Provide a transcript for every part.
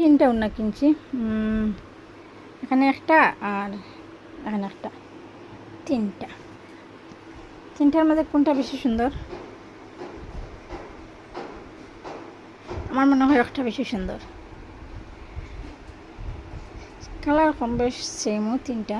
তিনটা উন্না কিনছি, এখানে একটা আর এখানে একটা, তিনটার মধ্যে কোনটা বেশি সুন্দর? আমার মনে হয় একটা বেশি সুন্দর। কালার কম বেশ সেমও তিনটা।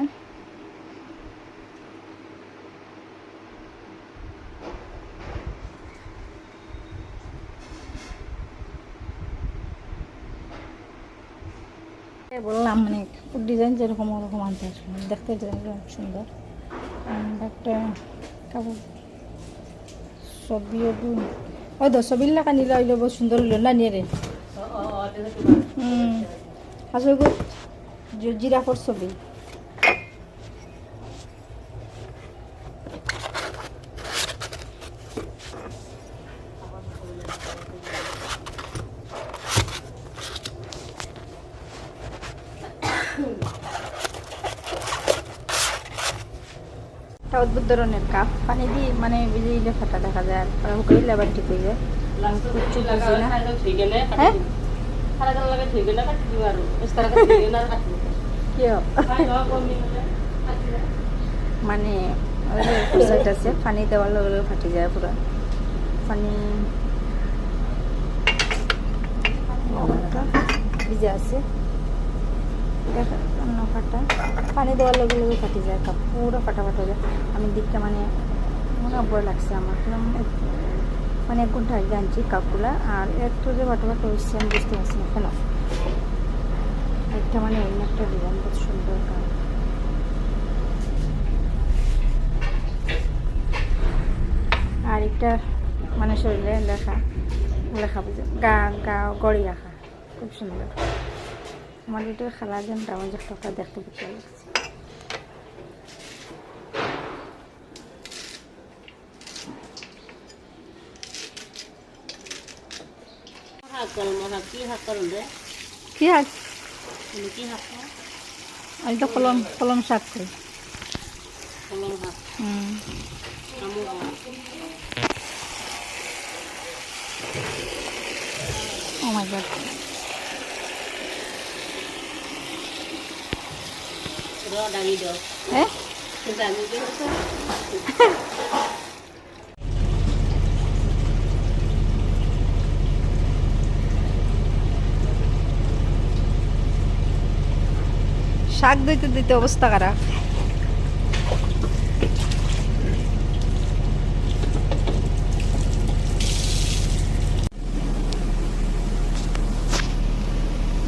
বললাম মানে ডিজাইন যেরকম ওরকম আনতে আসলাম, দেখতে ডিজাইনটা অনেক সুন্দর। একটা কাপড় ছবিও ওই তো ছবির লেখা নিলে হইলে বহুত সুন্দর হইল না নিয়ে রে। আসলে জিরাফর ছবি। একটা অদ্ভুত ধরনের কাপ, পানি দিয়ে মানে ভিজিয়ে ফাটা দেখা যায়, আর হুকাইলে আবার ঠিক হয়ে যায়। মানে সাইড আছে পানি দেওয়ার লগে লগে ফাটি যায় পুরো পানি ভিজে আছে, অন্য ফাটা পানি দেওয়ার লগে লগে ফাটি যায়, কাপ পুরো ফাটা ফাটা যায়। আমি দিকটা মানে মনে ভয় লাগছে আমার, মানে 1 ঘন্টা আগে আনছি কাপগুলা, আর একটু যে ফাটা ফাটা হচ্ছে আমি বুঝতে পারছি না কেন। একটা মানে অন্য একটা ডিজাইন খুব সুন্দর কাপ। আর একটা মানে শরীরে লেখা বুঝে গা গড়ি রাখা, খুব সুন্দর। আমার এটা খালা যেন ডাউন একটা দেখতে বুঝতে লাগছে। কি শাক? আমি তো কলম শাক করি। Oh my god. Eh? শাক দিতে দিতে অবস্থা খারাপ।